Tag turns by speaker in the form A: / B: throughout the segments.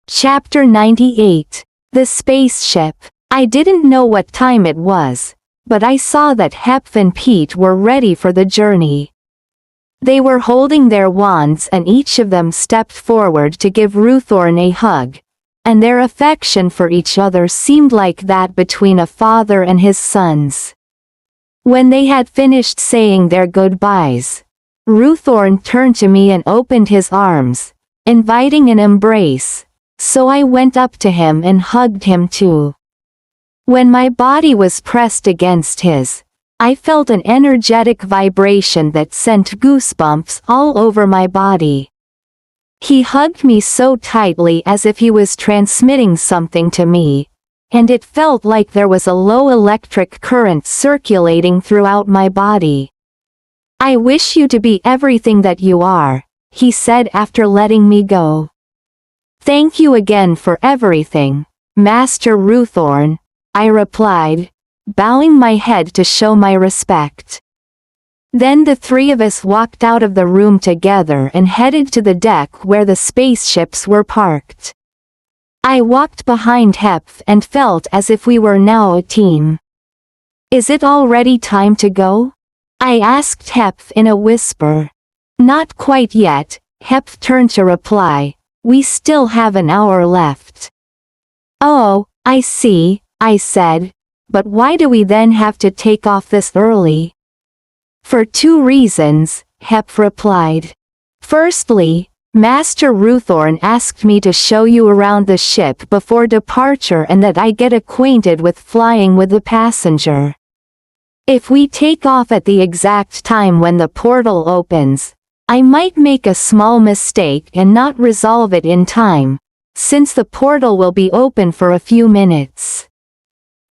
A: Chapter 98. The Spaceship. I didn't know what time it was, but I saw that Hep and Pete were ready for the journey. They were holding their wands and each of them stepped forward to give Ruthorn a hug, and their affection for each other seemed like that between a father and his sons. When they had finished saying their goodbyes, Ruthorn turned to me and opened his arms, inviting an embrace, so I went up to him and hugged him too. When my body was pressed against his, I felt an energetic vibration that sent goosebumps all over my body. He hugged me so tightly as if he was transmitting something to me, and it felt like there was a low electric current circulating throughout my body. "I wish you to be everything that you are," he said after letting me go. "Thank you again for everything, Master Ruthorn," I replied, bowing my head to show my respect. Then the three of us walked out of the room together and headed to the deck where the spaceships were parked. I walked behind Hep and felt as if we were now a team. "Is it already time to go?" I asked Hep in a whisper. "Not quite yet," Hep turned to reply. "We still have an hour left." "Oh, I see," I said. "But why do we then have to take off this early?" "For two reasons," Hep replied. "Firstly, Master Ruthorn asked me to show you around the ship before departure and that I get acquainted with flying with the passenger. If we take off at the exact time when the portal opens, I might make a small mistake and not resolve it in time, since the portal will be open for a few minutes.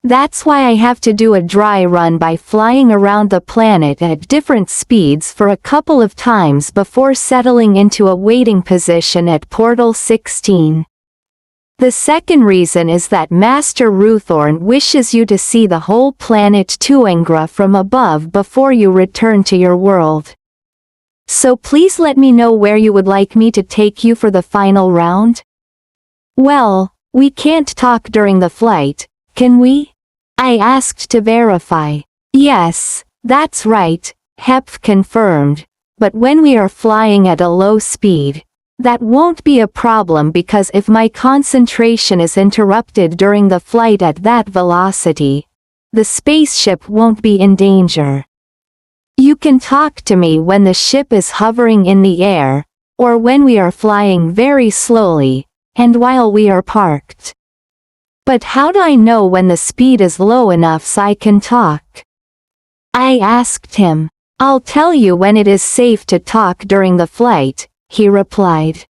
A: That's why I have to do a dry run by flying around the planet at different speeds for a couple of times before settling into a waiting position at Portal 16. The second reason is that Master Ruthorn wishes you to see the whole planet Tuangra from above before you return to your world. So please let me know where you would like me to take you for the final round." "Well, we can't talk during the flight, can we?" I asked to verify. "Yes, that's right," Hep confirmed, "but when we are flying at a low speed, that won't be a problem because if my concentration is interrupted during the flight at that velocity, the spaceship won't be in danger. You can talk to me when the ship is hovering in the air, or when we are flying very slowly, and while we are parked." "But how do I know when the speed is low enough so I can talk?" I asked him. "I'll tell you when it is safe to talk during the flight," he replied.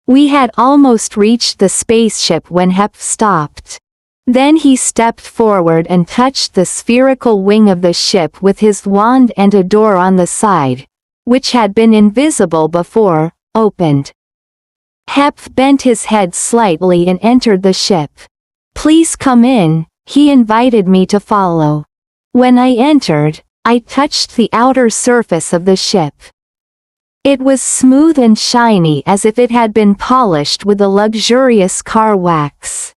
A: We had almost reached the spaceship when Hep stopped. Then he stepped forward and touched the spherical wing of the ship with his wand, and a door on the side, which had been invisible before, opened. Hep bent his head slightly and entered the ship. "Please come in," he invited me to follow. When I entered, I touched the outer surface of the ship. It was smooth and shiny as if it had been polished with a luxurious car wax.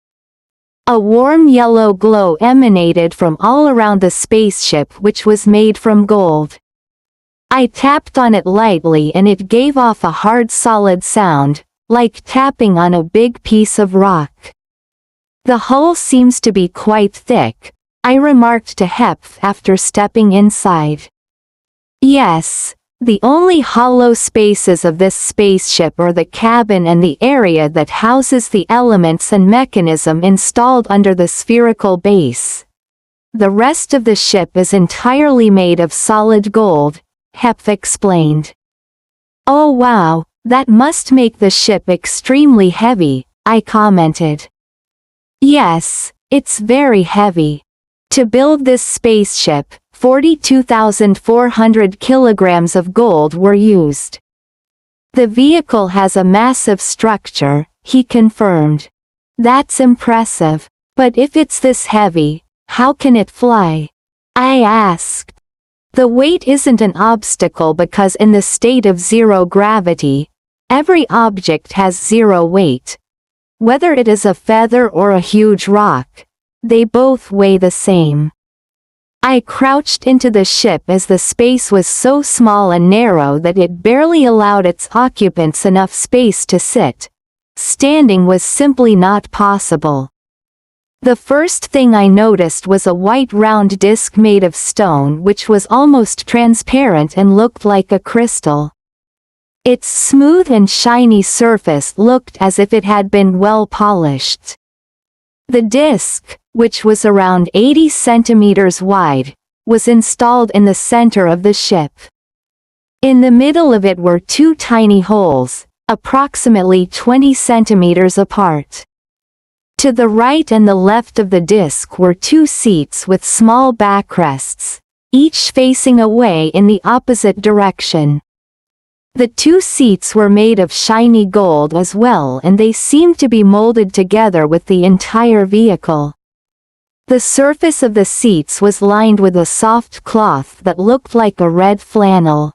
A: A warm yellow glow emanated from all around the spaceship, which was made from gold. I tapped on it lightly and it gave off a hard solid sound, like tapping on a big piece of rock. "The hull seems to be quite thick," I remarked to Hep after stepping inside. "Yes. The only hollow spaces of this spaceship are the cabin and the area that houses the elements and mechanism installed under the spherical base. The rest of the ship is entirely made of solid gold," Hep explained. "Oh wow, that must make the ship extremely heavy," I commented. "Yes, it's very heavy. To build this spaceship, 42,400 kilograms of gold were used. The vehicle has a massive structure," he confirmed. "That's impressive. But if it's this heavy, how can it fly?" I asked. "The weight isn't an obstacle because in the state of zero gravity, every object has zero weight. Whether it is a feather or a huge rock, they both weigh the same. I crouched into the ship as the space was so small and narrow that it barely allowed its occupants enough space to sit. Standing was simply not possible. The first thing I noticed was a white round disc made of stone which was almost transparent and looked like a crystal. Its smooth and shiny surface looked as if it had been well polished. The disc, which was around 80 centimeters wide, was installed in the center of the ship. In the middle of it were two tiny holes, approximately 20 centimeters apart. To the right and the left of the disc were two seats with small backrests, each facing away in the opposite direction. The two seats were made of shiny gold as well, and they seemed to be molded together with the entire vehicle. The surface of the seats was lined with a soft cloth that looked like a red flannel.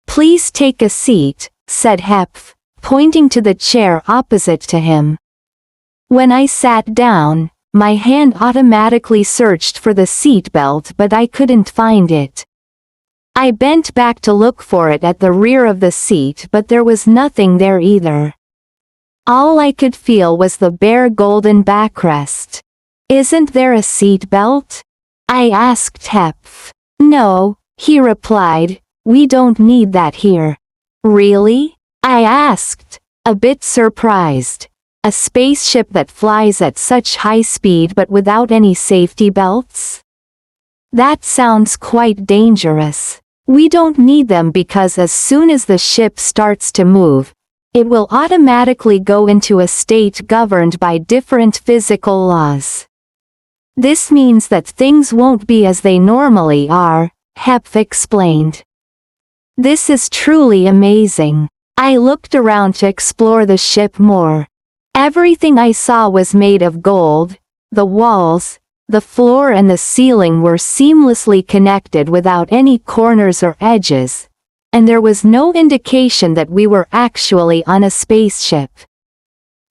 A: "Please take a seat," said Hepf, pointing to the chair opposite to him. When I sat down, my hand automatically searched for the seat belt, but I couldn't find it. I bent back to look for it at the rear of the seat, but there was nothing there either. All I could feel was the bare golden backrest. "Isn't there a seat belt?" I asked Hepf. "No," he replied, "we don't need that here." "Really?" I asked, a bit surprised. "A spaceship that flies at such high speed but without any safety belts? That sounds quite dangerous." "We don't need them because as soon as the ship starts to move, it will automatically go into a state governed by different physical laws. This means that things won't be as they normally are," Hepf explained. "This is truly amazing." I looked around to explore the ship more. Everything I saw was made of gold. The walls, the floor and the ceiling were seamlessly connected without any corners or edges, and there was no indication that we were actually on a spaceship.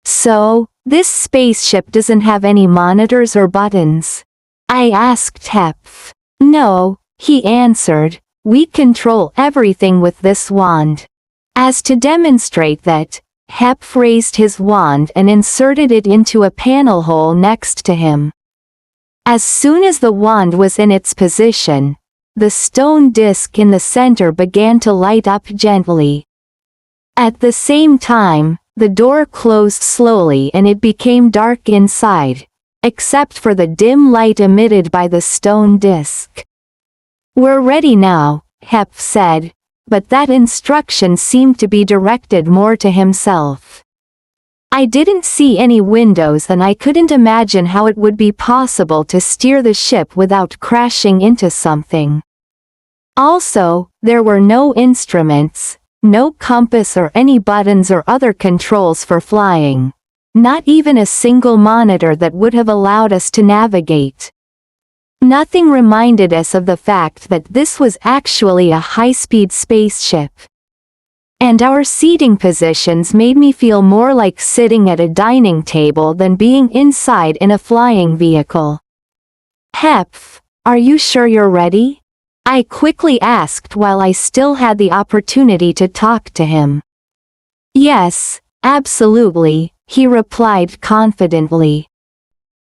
A: "So, this spaceship doesn't have any monitors or buttons?" I asked Hepf. "No," he answered, "we control everything with this wand." As to demonstrate that, Hepf raised his wand and inserted it into a panel hole next to him. As soon as the wand was in its position, the stone disc in the center began to light up gently. At the same time, the door closed slowly and it became dark inside, except for the dim light emitted by the stone disc. "We're ready now," Hepf said, but that instruction seemed to be directed more to himself. I didn't see any windows and I couldn't imagine how it would be possible to steer the ship without crashing into something. Also, there were no instruments, no compass or any buttons or other controls for flying. Not even a single monitor that would have allowed us to navigate. Nothing reminded us of the fact that this was actually a high-speed spaceship. And our seating positions made me feel more like sitting at a dining table than being inside in a flying vehicle. "Hepf, are you sure you're ready?" I quickly asked while I still had the opportunity to talk to him. "Yes, absolutely," he replied confidently.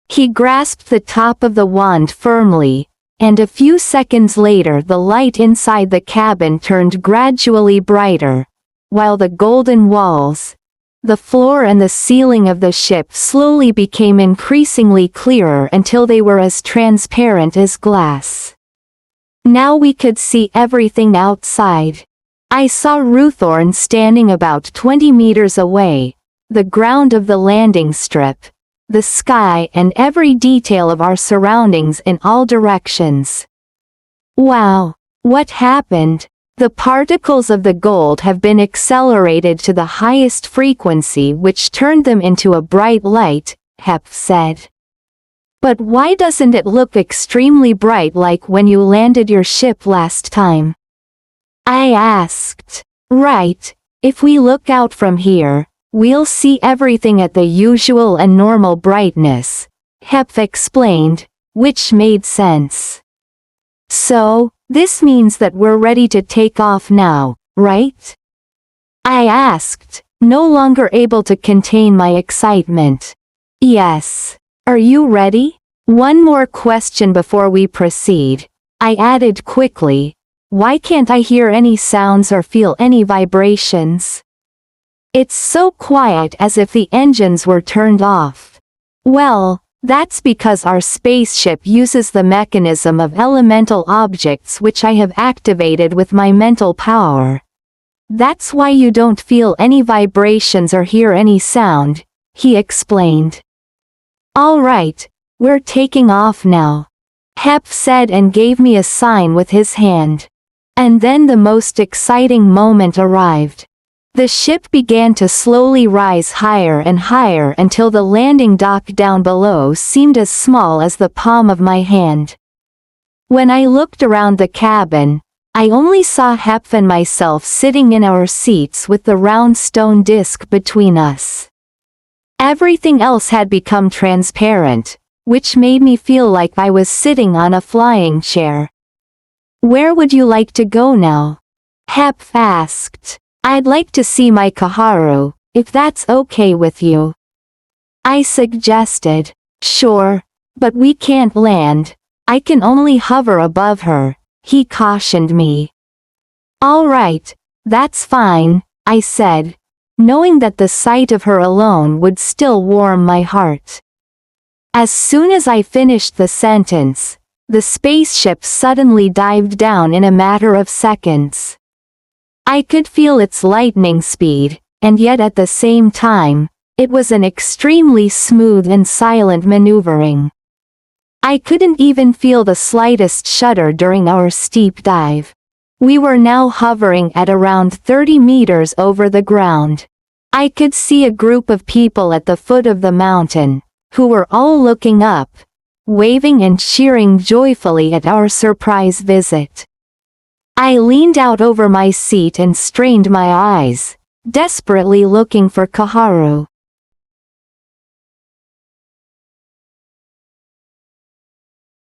A: He grasped the top of the wand firmly, and a few seconds later the light inside the cabin turned gradually brighter, while the golden walls, the floor and the ceiling of the ship slowly became increasingly clearer until they were as transparent as glass. Now we could see everything outside. I saw Ruthorn standing about 20 meters away, the ground of the landing strip, the sky and every detail of our surroundings in all directions. "Wow, what happened? The particles of the gold have been accelerated to the highest frequency which turned them into a bright light," Hepf said. "But why doesn't it look extremely bright like when you landed your ship last time?" I asked. "Right, if we look out from here, We'll see everything at the usual and normal brightness, Hep explained, which made sense. So, this means that we're ready to take off now, right? I asked, no longer able to contain my excitement. Yes. Are you ready? One more question before we proceed, I added quickly. Why can't I hear any sounds or feel any vibrations? It's so quiet, as if the engines were turned off. Well, that's because our spaceship uses the mechanism of elemental objects which I have activated with my mental power. That's why you don't feel any vibrations or hear any sound, he explained. All right, we're taking off now, Hep said and gave me a sign with his hand. And then the most exciting moment arrived. The ship began to slowly rise higher and higher until the landing dock down below seemed as small as the palm of my hand. When I looked around the cabin, I only saw Hep and myself sitting in our seats with the round stone disc between us. Everything else had become transparent, which made me feel like I was sitting on a flying chair. Where would you like to go now? Hep asked. I'd like to see my Kaharu, if that's okay with you. I suggested. Sure, but we can't land. I can only hover above her, he cautioned me. All right, that's fine, I said, knowing that the sight of her alone would still warm my heart. As soon as I finished the sentence, the spaceship suddenly dived down in a matter of seconds. I could feel its lightning speed, and yet at the same time, it was an extremely smooth and silent maneuvering. I couldn't even feel the slightest shudder during our steep dive. We were now hovering at around 30 meters over the ground. I could see a group of people at the foot of the mountain, who were all looking up, waving and cheering joyfully at our surprise visit. I leaned out over my seat and strained my eyes, desperately looking for Kaharu.